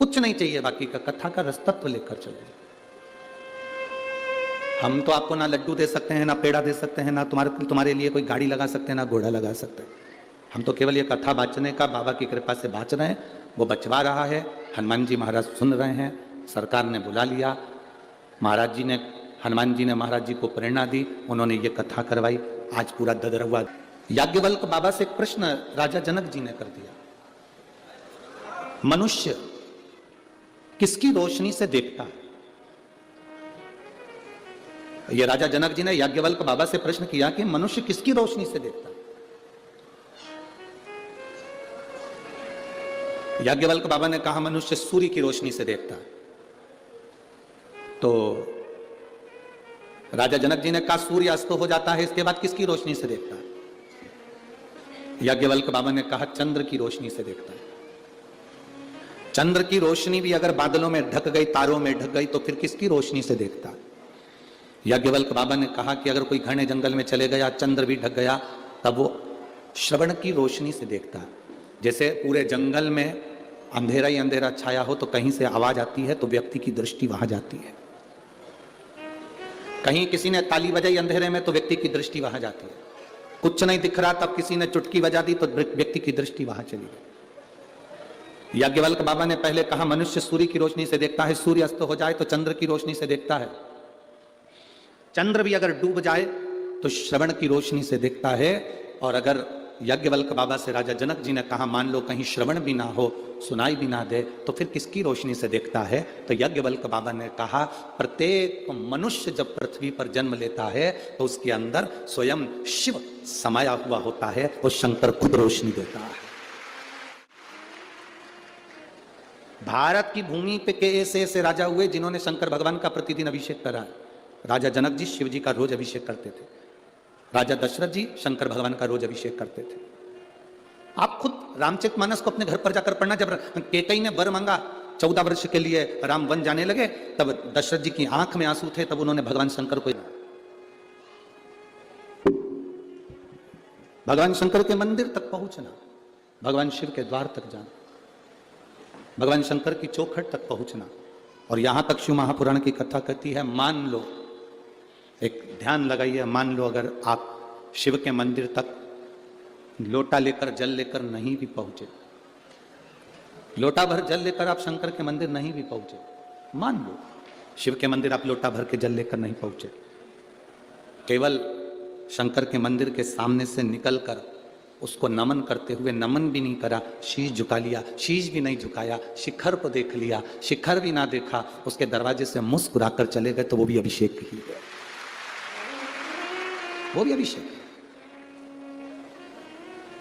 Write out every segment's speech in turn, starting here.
कुछ नहीं चाहिए बाकी का, कथा का रसतत्व लेकर चलो। हम तो आपको ना लड्डू दे सकते हैं, ना पेड़ा दे सकते हैं, ना तुम्हारे लिए कोई गाड़ी लगा सकते हैं, ना घोड़ा लगा सकते हैं। हम तो केवल ये कथा बाँचने का बाबा की कृपा से बाँच रहे हैं, वो बचवा रहा है। हनुमान जी महाराज सुन रहे हैं, सरकार ने बुला लिया, महाराज जी ने, हनुमान जी ने महाराज जी को प्रेरणा दी, उन्होंने ये कथा करवाई। आज पूरा ददरवा याज्ञवल्क्य बाबा से एक प्रश्न राजा जनक जी ने कर दिया, मनुष्य किसकी रोशनी से देखता है? ये राजा जनक जी ने याज्ञवल्क्य बाबा से प्रश्न किया कि मनुष्य किसकी रोशनी से देखता है? याज्ञवल्क्य बाबा ने कहा मनुष्य सूर्य की रोशनी से देखता है। तो राजा जनक जी ने कहा सूर्य अस्त हो जाता है, इसके बाद किसकी रोशनी से देखता है? याज्ञवल्क्य बाबा ने कहा चंद्र की रोशनी से देखता है। चंद्र की रोशनी भी अगर बादलों में ढक गई, तारों में ढक गई, तो फिर किसकी रोशनी से देखता है? याज्ञवल्क्य बाबा ने कहा कि अगर कोई घने जंगल में चले गया, चंद्र भी ढक गया, तब वो श्रवण की रोशनी से देखता है। जैसे पूरे जंगल में अंधेरा ही अंधेरा छाया हो, तो कहीं से आवाज आती है तो व्यक्ति की दृष्टि वहां जाती है। कहीं किसी ने ताली बजाई अंधेरे में तो व्यक्ति की दृष्टि वहां जाती है। कुछ नहीं दिख रहा, तब किसी ने चुटकी बजा दी तो व्यक्ति की दृष्टि वहां चली गई। याज्ञवल्क्य बाबा ने पहले कहा मनुष्य सूर्य की रोशनी से देखता है, सूर्य अस्त हो जाए तो चंद्र की रोशनी से देखता है, चंद्र भी अगर डूब जाए तो श्रवण की रोशनी से देखता है। और अगर याज्ञवल्क्य बाबा से राजा जनक जी ने कहा मान लो कहीं श्रवण भी ना हो, सुनाई भी ना दे, तो फिर किसकी रोशनी से देखता है? तो याज्ञवल्क्य बाबा ने कहा प्रत्येक मनुष्य जब पृथ्वी पर जन्म लेता है तो उसके अंदर स्वयं शिव समाया हुआ होता है, वो शंकर खुद रोशनी देता है। भारत की भूमि पे के ऐसे राजा हुए जिन्होंने शंकर भगवान का प्रतिदिन अभिषेक करा। राजा जनक जी शिव जी का रोज अभिषेक करते थे, राजा दशरथ जी शंकर भगवान का रोज अभिषेक करते थे। आप खुद रामचरितमानस को अपने घर पर जाकर पढ़ना, जब कैकेयी ने वर मांगा 14 वर्ष के लिए राम वन जाने लगे, तब दशरथ जी की आंख में आंसू थे, तब उन्होंने भगवान शंकर को, भगवान शंकर के मंदिर तक पहुंचना, भगवान शिव के द्वार तक जाना, भगवान शंकर की चौखट तक पहुंचना। और यहां तक शिव महापुराण की कथा कहती है, मान लो, एक ध्यान लगाइए, मान लो अगर आप शिव के मंदिर तक लोटा लेकर जल लेकर नहीं भी पहुंचे, लोटा भर जल लेकर आप शंकर के मंदिर नहीं भी पहुंचे, मान लो शिव के मंदिर आप लोटा भर के जल लेकर नहीं पहुंचे, केवल शंकर के मंदिर के सामने से निकलकर उसको नमन करते हुए नमन भी नहीं करा, शीश झुका लिया, शीश भी नहीं झुकाया, शिखर को देख लिया, शिखर भी ना देखा, उसके दरवाजे से मुस्कुराकर चले गए, तो वो भी अभिषेक ही है, वो भी अभिषेक।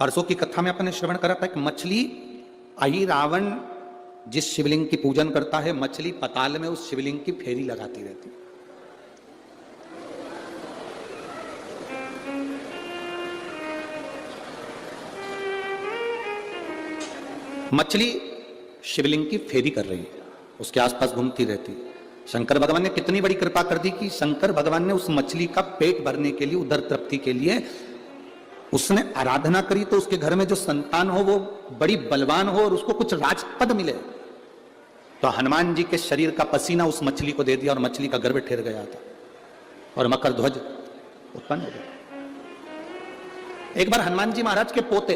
परसों की कथा में अपने श्रवण करा था कि मछली आई, रावण जिस शिवलिंग की पूजन करता है, मछली पताल में उस शिवलिंग की फेरी लगाती रहती है। मछली शिवलिंग की फेरी कर रही है, उसके आसपास घूमती रहती है। शंकर भगवान ने कितनी बड़ी कृपा कर दी कि शंकर भगवान ने उस मछली का पेट भरने के लिए, उदर तृप्ति के लिए उसने आराधना करी, तो उसके घर में जो संतान हो वो बड़ी बलवान हो और उसको कुछ राजपद मिले। तो हनुमान जी के शरीर का पसीना उस मछली को दे दिया और मछली का गर्भ ठहर गया था और मकर ध्वज उत्पन्न हो गया। एक बार हनुमान जी महाराज के पोते,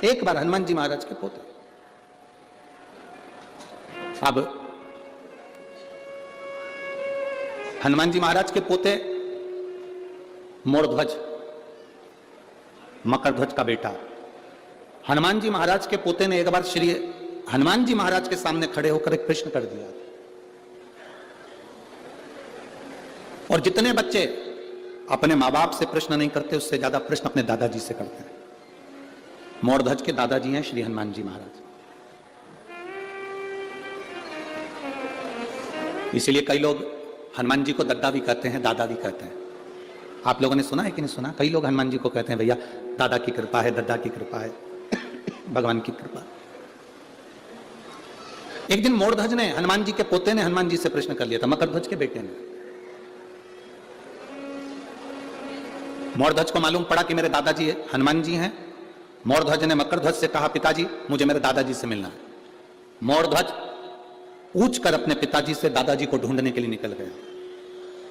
एक बार हनुमान जी महाराज के पोते, अब हनुमान जी महाराज के पोते मोरध्वज, मकर ध्वज का बेटा, हनुमान जी महाराज के पोते ने एक बार श्री हनुमान जी महाराज के सामने खड़े होकर एक प्रश्न कर दिया। और जितने बच्चे अपने मां बाप से प्रश्न नहीं करते, उससे ज्यादा प्रश्न अपने दादाजी से करते हैं। मोरध्वज के दादाजी हैं श्री हनुमान जी महाराज। इसीलिए कई लोग हनुमान जी को दद्दा भी कहते हैं, दादा भी कहते हैं। आप लोगों ने सुना है कि नहीं सुना? कई लोग हनुमान जी को कहते हैं भैया दादा की कृपा है, दद्दा की कृपा है, भगवान की कृपा। एक दिन मोरध्वज ने, हनुमान जी के पोते ने हनुमान जी से प्रश्न कर लिया था, मकर ध्वज के बेटे ने। मोरध्वज को मालूम पड़ा कि मेरे दादाजी हनुमान जी हैं। मोरध्वज ने मकरध्वज से कहा, पिताजी मुझे मेरे दादाजी से मिलना है। मोरध्वज पूछ कर अपने पिताजी से दादाजी को ढूंढने के लिए निकल गया।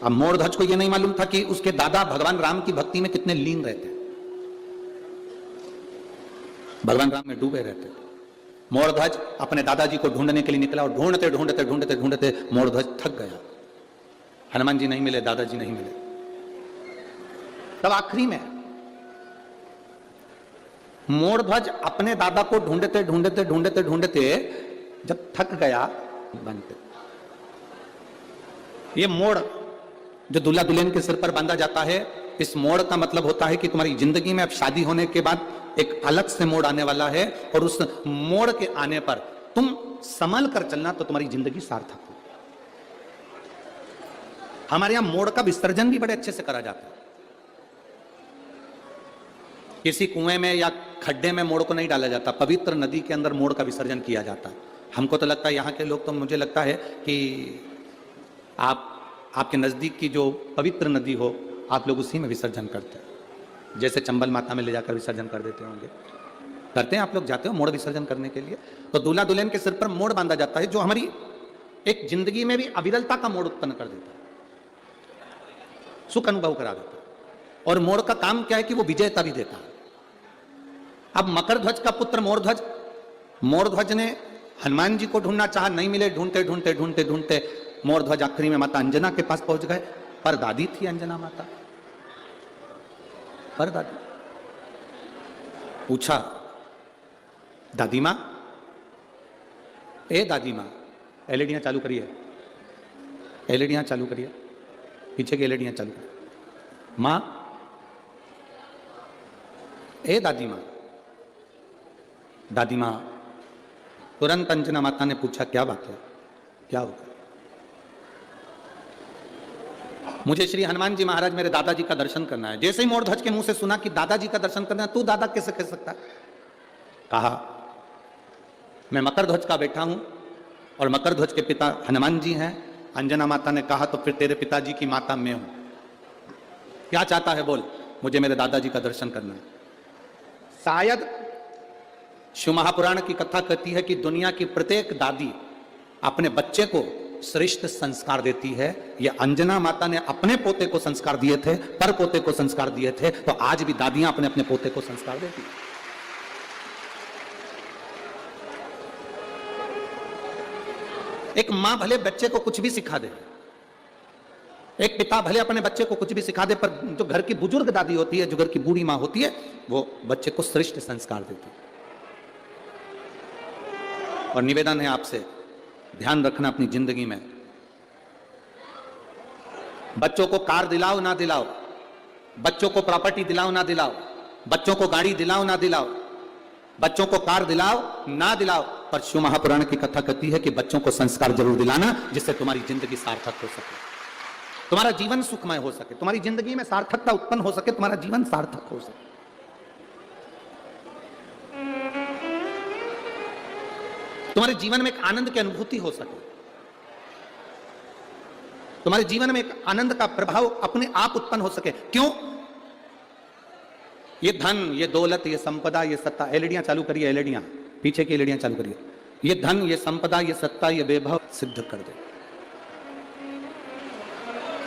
अब मोरध्वज को यह नहीं मालूम था कि उसके दादा भगवान राम की भक्ति में कितने लीन रहते, भगवान राम में डूबे रहते। मोरध्वज अपने दादाजी को ढूंढने के लिए निकला और ढूंढते ढूंढते ढूंढते ढूंढते मोरध्वज थक गया। हनुमान जी नहीं मिले, दादाजी नहीं मिले। तब आखिरी में मोरध्वज अपने दादा को ढूंढते ढूंढते ढूंढते ढूंढते जब थक गया, बनते ये मोड़ जो दूल्हा दुल्हन के सिर पर बांधा जाता है, इस मोड़ का मतलब होता है कि तुम्हारी जिंदगी में अब शादी होने के बाद एक अलग से मोड़ आने वाला है, और उस मोड़ के आने पर तुम संभल कर चलना तो तुम्हारी जिंदगी सार्थक हो। हमारे यहां मोड़ का विसर्जन भी बड़े अच्छे से करा जाता है। किसी कुएं में या खड्डे में मोड़ को नहीं डाला जाता, पवित्र नदी के अंदर मोड़ का विसर्जन किया जाता है। हमको तो लगता है यहाँ के लोग, तो मुझे लगता है कि आपके नजदीक की जो पवित्र नदी हो, आप लोग उसी में विसर्जन करते हैं। जैसे चंबल माता में ले जाकर विसर्जन कर देते होंगे, करते हैं आप लोग, जाते हो मोड़ विसर्जन करने के लिए। तो दूल्हा दुल्हन के सिर पर मोड़ बांधा जाता है, जो हमारी एक जिंदगी में भी अविरलता का मोड़ उत्पन्न कर देता है, सुख अनुभव करा देता है। और मोड़ का काम क्या है कि वो विजयता भी देता है। अब मकरध्वज का पुत्र मोरध्वज, मोरध्वज ने हनुमान जी को ढूंढना चाहा, नहीं मिले। ढूंढते ढूंढते ढूंढते ढूंढते मोरध्वज आखिरी में माता अंजना के पास पहुंच गए। पर दादी थी अंजना माता, पर दादी। पूछा, दादी मां, ए दादी मां, एलईडियां चालू करिए, एलईडियां चालू करिए, पीछे की एलईडियां चालू करिए। मां, ए दादी मां। दादी मां तुरंत अंजना माता ने पूछा, क्या बात है, क्या होगा? मुझे श्री हनुमान जी महाराज मेरे दादाजी का दर्शन करना है। जैसे ही मोरध्वज के मुंह से सुना कि दादाजी का दर्शन करना है, तू दादा कैसे कह सकता है? कहा, मैं मकरध्वज का बेटा हूं और मकरध्वज के पिता हनुमान जी हैं। अंजना माता ने कहा, तो फिर तेरे पिताजी की माता मैं हूं। क्या चाहता है बोल? मुझे मेरे दादाजी का दर्शन करना है। शायद शिव महापुराण की कथा कहती है कि दुनिया की प्रत्येक दादी अपने बच्चे को श्रेष्ठ संस्कार देती है। यह अंजना माता ने अपने पोते को संस्कार दिए थे, पर पोते को संस्कार दिए थे, तो आज भी दादियां अपने अपने पोते को संस्कार देती हैं। एक मां भले बच्चे को कुछ भी सिखा दे, एक पिता भले अपने बच्चे को कुछ भी सिखा दे, पर जो घर की बुजुर्ग दादी होती है, जो घर की बूढ़ी मां होती है, वो बच्चे को श्रेष्ठ संस्कार देती है। और निवेदन है आपसे, ध्यान रखना अपनी जिंदगी में, बच्चों को कार दिलाओ ना दिलाओ, बच्चों को प्रॉपर्टी दिलाओ ना दिलाओ, बच्चों को गाड़ी दिलाओ ना दिलाओ, बच्चों को कार दिलाओ ना दिलाओ, पर शिव महापुराण की कथा कहती है कि बच्चों को संस्कार जरूर दिलाना, जिससे तुम्हारी जिंदगी सार्थक हो सके, तुम्हारा जीवन सुखमय हो सके, तुम्हारी जिंदगी में सार्थकता उत्पन्न हो सके, तुम्हारा जीवन सार्थक हो सके। तुम्हारे जीवन में एक आनंद की अनुभूति हो सके, तुम्हारे जीवन में एक आनंद का प्रभाव अपने आप उत्पन्न हो सके। क्यों? ये धन, ये दौलत, ये संपदा, ये सत्ता, एलईडियां चालू करिए, एलईडियां पीछे की एलईडियां चालू करिए। ये धन, ये संपदा, ये सत्ता, ये वैभव सिद्ध कर दे।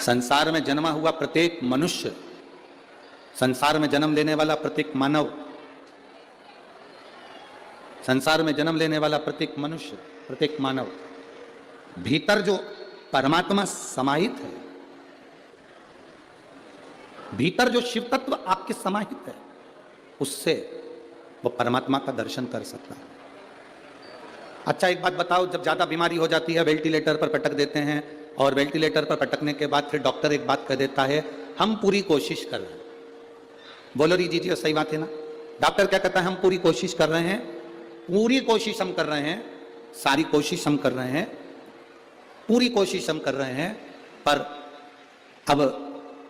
संसार में जन्मा हुआ प्रत्येक मनुष्य, संसार में जन्म लेने वाला प्रत्येक मानव, संसार में जन्म लेने वाला प्रत्येक मनुष्य, प्रत्येक मानव, भीतर जो परमात्मा समाहित है, भीतर जो शिव तत्व आपके समाहित है, उससे वो परमात्मा का दर्शन कर सकता है। अच्छा एक बात बताओ, जब ज्यादा बीमारी हो जाती है, वेंटिलेटर पर पटक देते हैं, और वेंटिलेटर पर पटकने के बाद फिर डॉक्टर एक बात कह देता है, हम पूरी कोशिश कर रहे हैं। बोलो री जी, सही बात है ना? डॉक्टर क्या कहता है? हम पूरी कोशिश कर रहे हैं, पूरी कोशिश हम कर रहे हैं, सारी कोशिश हम कर रहे हैं, पूरी कोशिश हम कर रहे हैं, पर अब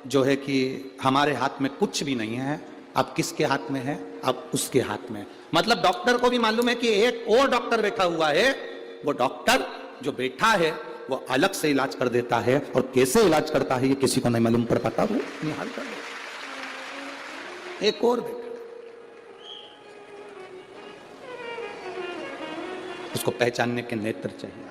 जो है कि हमारे हाथ में कुछ भी नहीं है। अब किसके हाथ में है? अब उसके हाथ में। मतलब डॉक्टर को भी मालूम है कि एक और डॉक्टर बैठा हुआ है, वो डॉक्टर जो बैठा है वो अलग से इलाज कर देता है, और कैसे इलाज करता है ये किसी को नहीं मालूम पड़ पाता, वो निहाल कर देता। एक और बैठा, उसको पहचानने के नेत्र चाहिए।